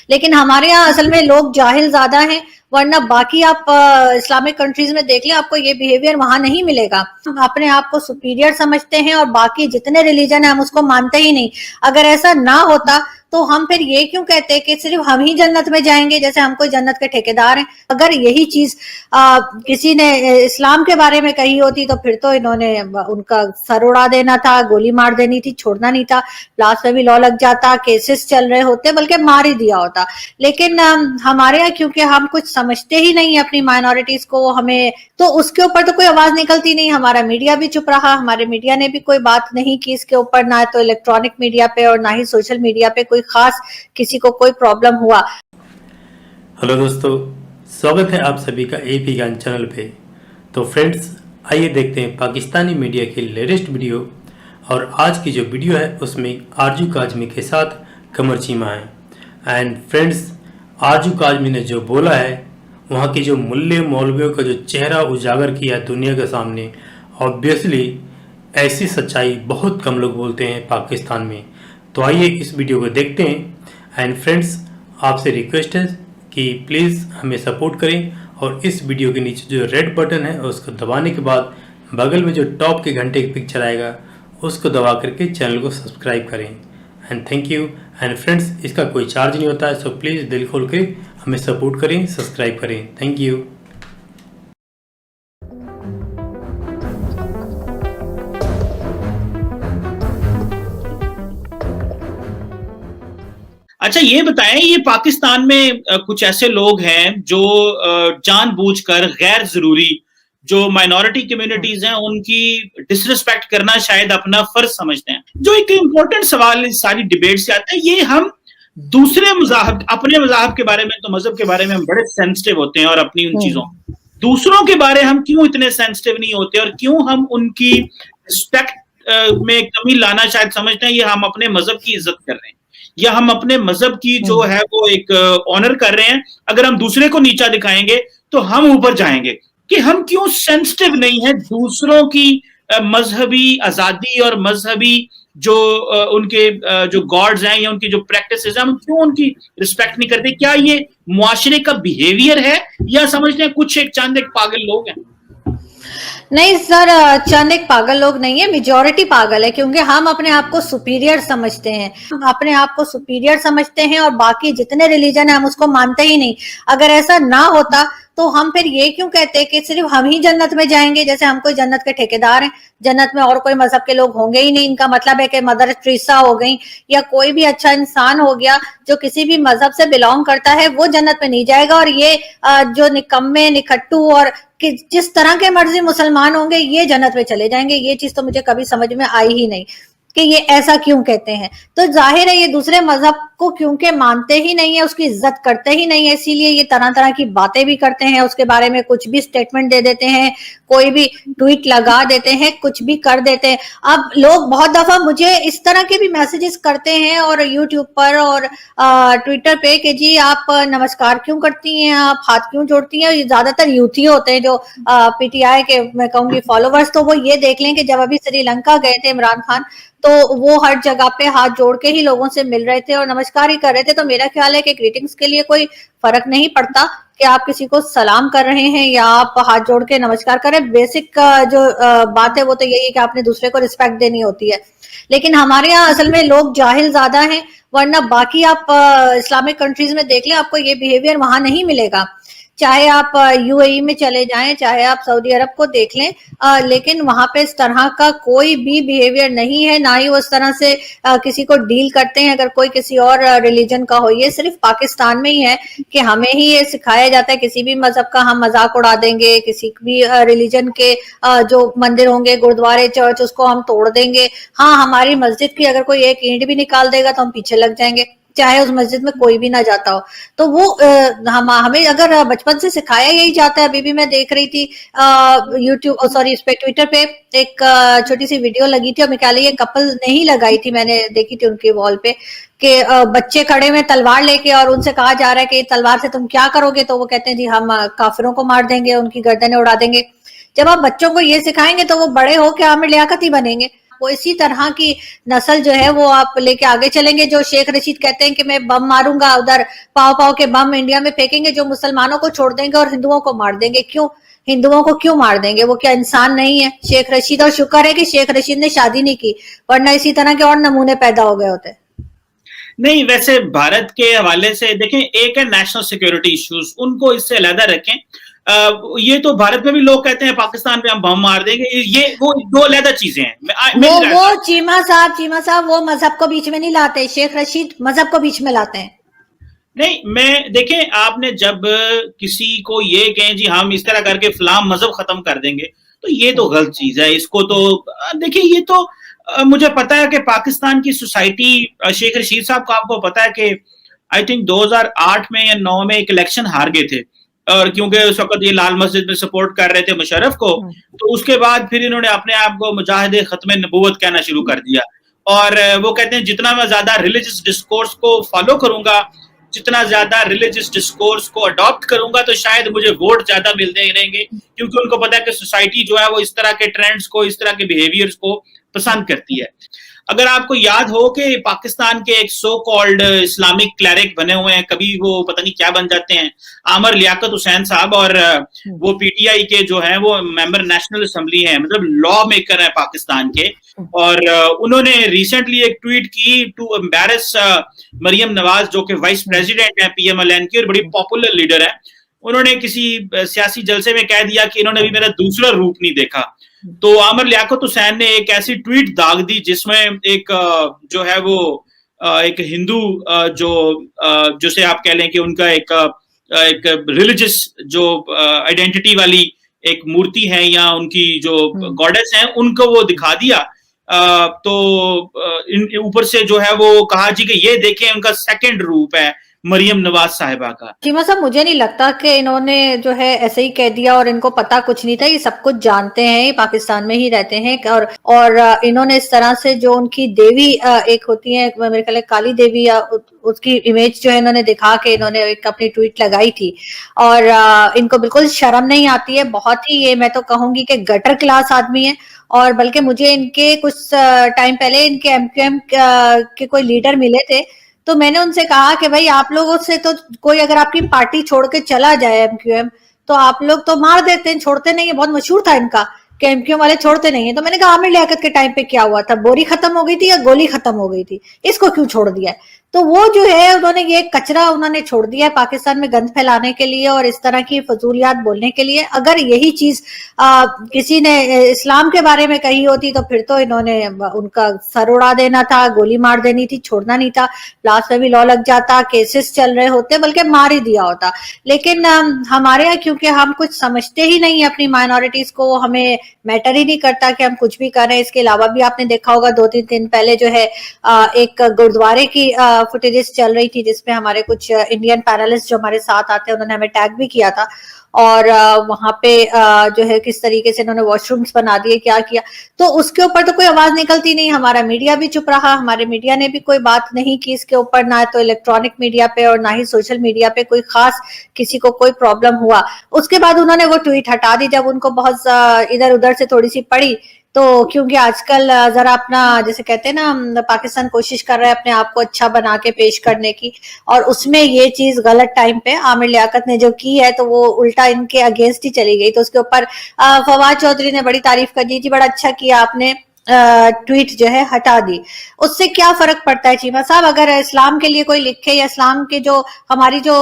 लेकिन हमारे यहाँ असल में लोग जाहिल ज्यादा हैं, वरना बाकी आप इस्लामिक कंट्रीज में देख लें, आपको ये बिहेवियर वहां नहीं मिलेगा। हम अपने आप को सुपीरियर समझते हैं और बाकी जितने रिलीजन है हम उसको मानते ही नहीं। अगर ऐसा ना होता तो हम फिर ये क्यों कहते हैं कि सिर्फ हम ही जन्नत में जाएंगे, जैसे हम कोई जन्नत के ठेकेदार हैं। अगर यही चीज किसी ने इस्लाम के बारे में कही होती तो फिर तो इन्होंने उनका सर उड़ा देना था, गोली मार देनी थी, छोड़ना नहीं था, ब्लास्फेमी लॉ लग जाता, केसेस चल रहे होते, बल्कि मार ही दिया होता। लेकिन हमारे यहाँ क्योंकि हम कुछ समझते ही नहीं अपनी माइनॉरिटीज को, हमें तो उसके ऊपर तो कोई आवाज निकलती नहीं। हमारा मीडिया भी चुप रहा, हमारे मीडिया ने भी कोई बात नहीं की इसके ऊपर, ना तो इलेक्ट्रॉनिक मीडिया पे और ना ही सोशल मीडिया पे कोई खास किसी को कोई प्रॉब्लम हुआ। हेलो दोस्तों, स्वागत है आप सभी का एपी ज्ञान चैनल पे। तो फ्रेंड्स, आइए देखते हैं पाकिस्तानी मीडिया की लेटेस्ट वीडियो। और आज की जो वीडियो है उसमें आरजू काजमी के साथ कमर चीमा है। एंड फ्रेंड्स, आरजू काजमी ने जो बोला है, वहाँ की जो मुल्ले मौलवियों का जो चेहरा उजागर किया दुनिया के सामने, ऑब्वियसली ऐसी सच्चाई बहुत कम लोग बोलते हैं पाकिस्तान में। तो आइए इस वीडियो को देखते हैं। एंड फ्रेंड्स, आपसे रिक्वेस्ट है कि प्लीज़ हमें सपोर्ट करें और इस वीडियो के नीचे जो रेड बटन है उसको दबाने के बाद बगल में जो टॉप के घंटे की पिक्चर आएगा उसको दबा करके चैनल को सब्सक्राइब करें। And thank you. And friends, इसका कोई चार्ज नहीं होता है, सो प्लीज़ दिल खोल के हमें सपोर्ट करें, सब्सक्राइब करें। Thank you. अच्छा, ये बताएं, ये पाकिस्तान में कुछ ऐसे लोग हैं जो जानबूझकर गैर जरूरी जो माइनॉरिटी कम्युनिटीज हैं उनकी डिसरिस्पेक्ट करना शायद अपना फर्ज समझते हैं। जो एक इम्पोर्टेंट सवाल इस सारी डिबेट से आता है, ये हम दूसरे मज़हब, अपने मज़हब के बारे में तो मज़हब के बारे में हम बड़े सेंसिटिव होते हैं और अपनी उन चीजों, दूसरों के बारे हम क्यों इतने सेंसिटिव नहीं होते और क्यों हम उनकी रिस्पेक्ट में कमी लाना शायद समझते हैं ये हम अपने मज़हब की इज्जत कर रहे हैं या हम अपने मज़हब की जो है वो एक ऑनर कर रहे हैं। अगर हम दूसरे को नीचा दिखाएंगे तो हम ऊपर जाएंगे। कि हम क्यों सेंसिटिव नहीं है दूसरों की मजहबी आजादी और मजहबी जो उनके जो गॉड्स हैं या उनकी जो प्रैक्टिसेस हैं, हम क्यों उनकी रिस्पेक्ट नहीं करते? क्या ये मुआशरे का बिहेवियर है या समझते हैं कुछ एक चंद एक पागल लोग हैं? नहीं सर, चंद एक पागल लोग नहीं है, मेजॉरिटी पागल है, क्योंकि हम अपने आप को सुपीरियर समझते हैं। हम अपने आप को सुपीरियर समझते हैं और बाकी जितने रिलीजन है हम उसको मानते ही नहीं। अगर ऐसा ना होता तो हम फिर ये क्यों कहते हैं कि सिर्फ हम ही जन्नत में जाएंगे, जैसे हम कोई जन्नत के ठेकेदार हैं, जन्नत में और कोई मजहब के लोग होंगे ही नहीं। इनका मतलब है कि मदर टेरेसा हो गई या कोई भी अच्छा इंसान हो गया जो किसी भी मजहब से बिलोंग करता है वो जन्नत में नहीं जाएगा, और ये जो निकम्मे निखट्टू और कि जिस तरह के मर्जी मुसलमान होंगे ये जन्नत में चले जाएंगे। ये चीज तो मुझे कभी समझ में आई ही नहीं कि ये ऐसा क्यों कहते हैं। तो जाहिर है ये दूसरे मजहब को क्योंकि मानते ही नहीं है, उसकी इज्जत करते ही नहीं है, इसीलिए ये तरह तरह की बातें भी करते हैं, उसके बारे में कुछ भी स्टेटमेंट दे देते हैं, कोई भी ट्वीट लगा देते हैं, कुछ भी कर देते हैं। अब लोग बहुत दफा मुझे इस तरह के भी मैसेजेस करते हैं और यूट्यूब पर और ट्विटर पे कि जी आप नमस्कार क्यों करती हैं, आप हाथ क्यों जोड़ती हैं। ये ज्यादातर यूथ ही होते हैं जो पीटीआई के मैं कहूंगी फॉलोवर्स। तो वो ये देख लें कि जब अभी श्रीलंका गए थे इमरान खान तो वो हर जगह पे हाथ जोड़ के ही लोगों से मिल रहे थे और नमस्कार ही कर रहे थे। तो मेरा ख्याल है कि ग्रीटिंग्स के लिए कोई फर्क नहीं पड़ता कि आप किसी को सलाम कर रहे हैं या आप हाथ जोड़ के नमस्कार करें। बेसिक जो बात है वो तो यही है कि आपने दूसरे को रिस्पेक्ट देनी होती है। लेकिन हमारे यहाँ असल में लोग जाहिल ज्यादा हैं, वरना बाकी आप इस्लामिक कंट्रीज में देख लें, आपको ये बिहेवियर वहां नहीं मिलेगा। चाहे आप यूएई में चले जाएं, चाहे आप सऊदी अरब को देख लें, लेकिन वहां पे इस तरह का कोई भी बिहेवियर नहीं है, ना ही वो इस तरह से किसी को डील करते हैं अगर कोई किसी और रिलीजन का हो। ये सिर्फ पाकिस्तान में ही है कि हमें ही ये सिखाया जाता है किसी भी मजहब का हम मजाक उड़ा देंगे, किसी भी रिलीजन के जो मंदिर होंगे, गुरुद्वारे, चर्च, उसको हम तोड़ देंगे। हाँ, हमारी मस्जिद की अगर कोई एक ईंट भी निकाल देगा तो हम पीछे लग जाएंगे, चाहे उस मस्जिद में कोई भी ना जाता हो। तो वो हमें अगर बचपन से सिखाया यही जाता है। अभी भी मैं देख रही थी यूट्यूब सॉरी इस पे ट्विटर पे एक छोटी सी वीडियो लगी थी और मैं ख्याल ये कपल नहीं लगाई थी, मैंने देखी थी उनके वॉल पे कि बच्चे खड़े में तलवार लेके और उनसे कहा जा रहा है कि तलवार से तुम क्या करोगे। तो वो कहते हैं जी हम काफिरों को मार देंगे, उनकी गर्दनें उड़ा देंगे। जब आप बच्चों को ये सिखाएंगे तो वो बड़े हो के आमिर लियाकत ही बनेंगे। वो इसी तरह की नस्ल जो है वो आप लेके आगे चलेंगे। जो शेख रशीद कहते हैं कि मैं बम मारूंगा, उधर पाव पाव के बम इंडिया में फेंकेंगे, जो मुसलमानों को छोड़ देंगे और हिंदुओं को मार देंगे। क्यों हिंदुओं को क्यों मार देंगे? वो क्या इंसान नहीं है शेख रशीद? और शुक्र है कि शेख रशीद ने शादी नहीं की, वरना इसी तरह के और नमूने पैदा हो गए होते। नहीं, वैसे भारत के हवाले से देखें, एक है नेशनल सिक्योरिटी इश्यूज, उनको इससे अलहदा रखें। ये तो भारत में भी लोग कहते हैं पाकिस्तान पे हम बम मार देंगे, ये वो दो अलहदा चीजें हैं। वो चीमा साहब वो मजहब को बीच में नहीं लाते, शेख रशीद मजहब को बीच में लाते हैं। नहीं, मैं देखें, आपने जब किसी को ये कहें जी हम इस तरह करके फलाम मजहब खत्म कर देंगे, तो ये तो गलत चीज है। इसको तो देखिए, ये तो मुझे पता है कि पाकिस्तान की सोसाइटी, शेख रशीद साहब को आपको पता है कि आई थिंक 2008 में या 9 में एक इलेक्शन हार गए थे, और क्योंकि उस वक्त ये लाल मस्जिद में सपोर्ट कर रहे थे मुशर्रफ को, तो उसके बाद फिर इन्होंने अपने आप को मुजाहिदे खत्म नबूवत कहना शुरू कर दिया। और वो कहते हैं जितना मैं ज्यादा रिलीजियस डिस्कोर्स को फॉलो करूंगा, जितना ज्यादा रिलीजियस डिस्कोर्स को अडॉप्ट करूंगा, तो शायद मुझे वोट ज्यादा मिलते रहेंगे, क्योंकि उनको पता है कि सोसाइटी जो है वो इस तरह के ट्रेंड्स को, इस तरह के बिहेवियर्स को पसंद करती है। अगर आपको याद हो कि पाकिस्तान के एक सो कॉल्ड इस्लामिक क्लैरिक बने हुए हैं, कभी वो पता नहीं क्या बन जाते हैं, आमर लियाकत हुसैन साहब, और वो पीटीआई के जो हैं वो मेंबर नेशनल असेंबली हैं, मतलब लॉ मेकर हैं पाकिस्तान के। और उन्होंने रिसेंटली एक ट्वीट की टू एम्बैरस मरियम नवाज, जो कि वाइस प्रेसिडेंट है पीएमएलएन की और बड़ी पॉपुलर लीडर है। उन्होंने किसी सियासी जलसे में कह दिया कि इन्होंने भी मेरा दूसरा रूप नहीं देखा। तो आमर लियाकत हुसैन ने एक ऐसी ट्वीट दाग दी जिसमें एक जो है वो एक हिंदू जो जिसे आप कह लें कि उनका एक रिलीजियस जो आइडेंटिटी वाली एक मूर्ति है या उनकी जो गॉडेस है, उनको वो दिखा दिया। तो ऊपर से जो है वो कहा जी कि ये देखें उनका सेकंड रूप है मरियम नवाज साहिबा का। चीमा साहब, मुझे नहीं लगता कि इन्होंने जो है ऐसे ही कह दिया और इनको पता कुछ नहीं था। ये सब कुछ जानते हैं, ये पाकिस्तान में ही रहते हैं, और इन्होंने इस तरह से जो उनकी देवी एक होती है, मेरे ख्याल काली देवी, या उसकी इमेज जो है इन्होंने दिखा के इन्होंने एक अपनी ट्वीट लगाई थी। और इनको बिल्कुल शर्म नहीं आती है। बहुत ही, ये मैं तो कहूंगी कि गटर क्लास आदमी है। और बल्कि मुझे इनके कुछ टाइम पहले इनके एमक्यूएम के कोई लीडर मिले थे, तो मैंने उनसे कहा कि भाई आप लोगों से तो कोई अगर आपकी पार्टी छोड़ के चला जाए एमक्यूएम, तो आप लोग तो मार देते हैं, छोड़ते नहीं है। बहुत मशहूर था इनका कि एमक्यूएम वाले छोड़ते नहीं है। तो मैंने कहा आमिर लियाकत के टाइम पे क्या हुआ था? बोरी खत्म हो गई थी या गोली खत्म हो गई थी? इसको क्यों छोड़ दिया है? तो वो जो है उन्होंने ये कचरा उन्होंने छोड़ दिया है पाकिस्तान में गंद फैलाने के लिए और इस तरह की फजूलियात बोलने के लिए। अगर यही चीज किसी ने इस्लाम के बारे में कही होती तो फिर तो इन्होंने उनका सर उड़ा देना था, गोली मार देनी थी, छोड़ना नहीं था, ब्लास्फेमी लॉ लग जाता, केसेस चल रहे होते, बल्कि मार ही दिया होता। लेकिन हमारे यहाँ क्योंकि हम कुछ समझते ही नहीं अपनी माइनॉरिटीज को, हमें मैटर ही नहीं करता कि हम कुछ भी कर रहे हैं। इसके अलावा भी आपने देखा होगा 2-3 दिन पहले जो है एक गुरुद्वारे की फुटेजेस चल रही थी जिसमें हमारे कुछ इंडियन पैनलिस्ट जो हमारे साथ आते हैं उन्होंने हमें टैग भी किया था। और वहां पे जो है किस तरीके से इन्होंने वॉशरूम्स बना दिए, क्या किया, तो उसके ऊपर तो कोई आवाज निकलती नहीं। हमारा मीडिया भी चुप रहा, हमारे मीडिया ने भी कोई बात नहीं की इसके ऊपर, ना तो इलेक्ट्रॉनिक मीडिया पे और ना ही सोशल मीडिया पे कोई खास किसी को कोई प्रॉब्लम हुआ। उसके बाद उन्होंने वो ट्वीट हटा दी जब उनको बहुत इधर उधर से थोड़ी सी पड़ी। तो क्योंकि आजकल जरा अपना, जैसे कहते हैं ना, पाकिस्तान कोशिश कर रहा है अपने आप को अच्छा बना के पेश करने की, और उसमें ये चीज गलत टाइम पे आमिर लियाकत ने जो की है तो वो उल्टा इनके अगेंस्ट ही चली गई। तो उसके ऊपर फवाद चौधरी ने बड़ी तारीफ कर दी थी, बड़ा अच्छा किया आपने, ट्वीट जो है हटा दी। उससे क्या फर्क पड़ता है चीमा साहब? अगर इस्लाम के लिए कोई लिखे या इस्लाम के जो हमारी जो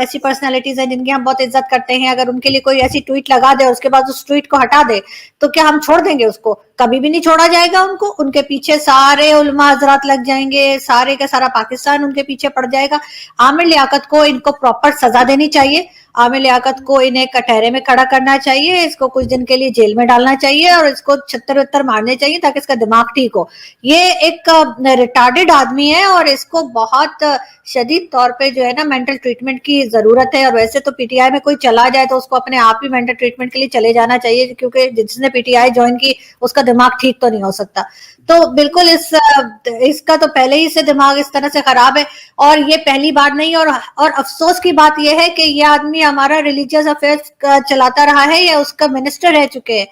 ऐसी पर्सनालिटीज हैं जिनकी हम बहुत इज्जत करते हैं, अगर उनके लिए कोई ऐसी ट्वीट लगा दे और उसके बाद उस ट्वीट को हटा दे, तो क्या हम छोड़ देंगे उसको? कभी भी नहीं छोड़ा जाएगा उनको। उनके पीछे सारे उलमा हजरात लग जाएंगे, सारे का सारा पाकिस्तान उनके पीछे पड़ जाएगा। आमिर लियाकत को इनको प्रॉपर सजा देनी चाहिए। आमिर लियाकत को इन्हें कटहरे में खड़ा करना चाहिए, इसको कुछ दिन के लिए जेल में डालना चाहिए और इसको 76 मारने चाहिए ताकि इसका दिमाग ठीक हो। ये एक रिटार्डेड आदमी है और इसको बहुत शदीद तौर पे जो है ना मेंटल ट्रीटमेंट की जरूरत है। और वैसे तो पीटीआई में कोई चला जाए तो उसको अपने आप ही मेंटल ट्रीटमेंट के लिए चले जाना चाहिए, क्योंकि जिसने पीटीआई ज्वाइन की उसका दिमाग ठीक तो नहीं हो सकता। तो बिल्कुल इसका तो पहले ही से दिमाग इस तरह से खराब है और ये पहली बार नहीं। और अफसोस की बात यह है कि ये आदमी हमारा रिलीजियस अफेयर्स चलाता रहा है या उसका मिनिस्टर रह चुके हैं।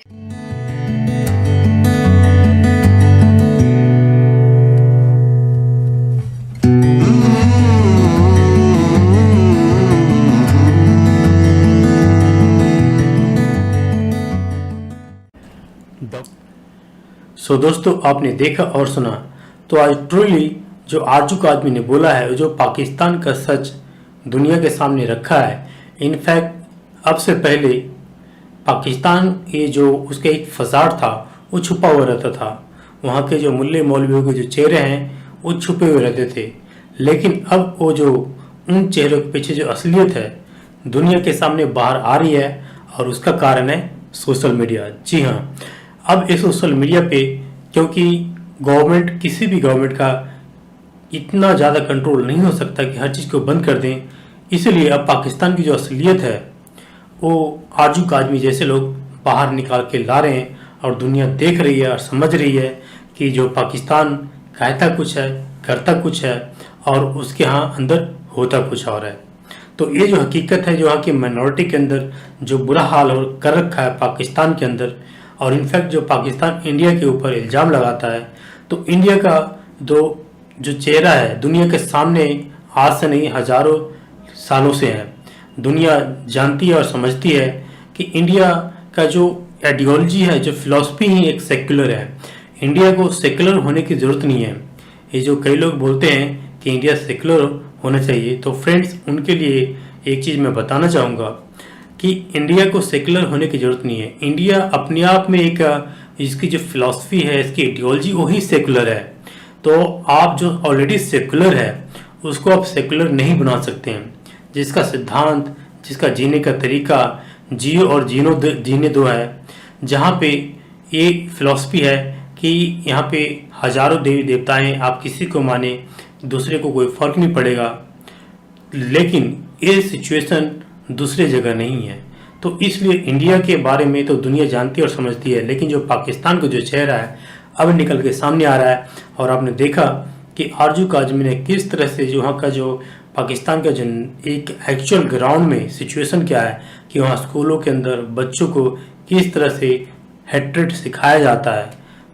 सो दोस्तों, आपने देखा और सुना, तो आज ट्रूली जो आर्जुक आदमी ने बोला है, जो पाकिस्तान का सच दुनिया के सामने रखा है। इनफैक्ट अब से पहले पाकिस्तान ये जो उसका एक फसाद था वो छुपा हुआ रहता था, वहाँ के जो मुल्ले मौलवियों के जो चेहरे हैं वो छुपे हुए रहते थे, लेकिन अब वो जो उन चेहरों के पीछे जो असलियत है दुनिया के सामने बाहर आ रही है, और उसका कारण है सोशल मीडिया। जी हाँ, अब इस सोशल मीडिया पे क्योंकि गवर्नमेंट, किसी भी गवर्नमेंट का इतना ज़्यादा कंट्रोल नहीं हो सकता कि हर चीज़ को बंद कर दें, इसलिए अब पाकिस्तान की जो असलियत है वो आर्जुक आदमी जैसे लोग बाहर निकाल के ला रहे हैं, और दुनिया देख रही है और समझ रही है कि जो पाकिस्तान कहता कुछ है, करता कुछ है, और उसके यहाँ अंदर होता कुछ और है। तो ये जो हकीकत है, जो यहाँ की माइनॉरिटी के अंदर जो बुरा हाल हो कर रखा है पाकिस्तान के अंदर, और इनफैक्ट जो पाकिस्तान इंडिया के ऊपर इल्ज़ाम लगाता है, तो इंडिया का जो चेहरा है दुनिया के सामने आज से नहीं हज़ारों सालों से है। दुनिया जानती है और समझती है कि इंडिया का जो आइडियोलॉजी है, जो फिलॉसफी है, एक सेक्युलर है। इंडिया को सेक्युलर होने की ज़रूरत नहीं है। ये जो कई लोग बोलते हैं कि इंडिया सेक्युलर होना चाहिए, तो फ्रेंड्स उनके लिए एक चीज़ मैं बताना चाहूँगा कि इंडिया को सेक्युलर होने की ज़रूरत नहीं है। इंडिया अपने आप में एक, इसकी जो फिलॉसफी है, इसकी आइडियोलॉजी वही सेक्युलर है। तो आप जो ऑलरेडी सेक्युलर है उसको आप सेक्युलर नहीं बना सकते हैं। जिसका सिद्धांत, जिसका जीने का तरीका जियो और जीने दो है, जहाँ पे ये फिलॉसफी है कि यहाँ पे हजारों देवी देवताएं, आप किसी को माने, दूसरे को कोई फर्क नहीं पड़ेगा, लेकिन ये सिचुएशन दूसरे जगह नहीं है। तो इसलिए इंडिया के बारे में तो दुनिया जानती और समझती है, लेकिन जो पाकिस्तान का जो चेहरा है अब निकल के सामने आ रहा है। और आपने देखा कि आर्जुक आजमी ने किस तरह से जो वहाँ का जो पाकिस्तान का जो एक एक्चुअल ग्राउंड में सिचुएशन क्या है कि वहाँ स्कूलों के अंदर बच्चों को किस तरह से हेट्रेड सिखाया जाता है,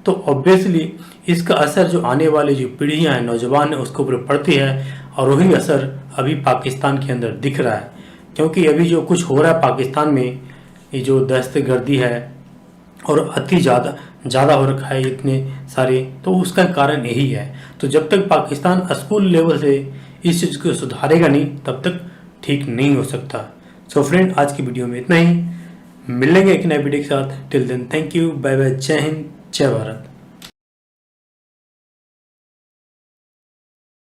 तो ऑब्वियसली इसका असर जो आने वाली जो पीढ़ियाँ हैं, नौजवान है, उसके ऊपर पड़ती है। और वही असर अभी पाकिस्तान के अंदर दिख रहा है, क्योंकि अभी जो कुछ हो रहा है पाकिस्तान में, ये जो दहशतगर्दी है और अति ज़्यादा हो रखा है इतने सारे, तो उसका कारण यही है। तो जब तक पाकिस्तान स्कूल लेवल से इस चीज़ को सुधारेगा नहीं, तब तक ठीक नहीं हो सकता। सो फ्रेंड, आज की वीडियो में इतना ही। मिलेंगे एक नए वीडियो के साथ। Till then, thank you, bye bye, Jai Hind, जय भारत।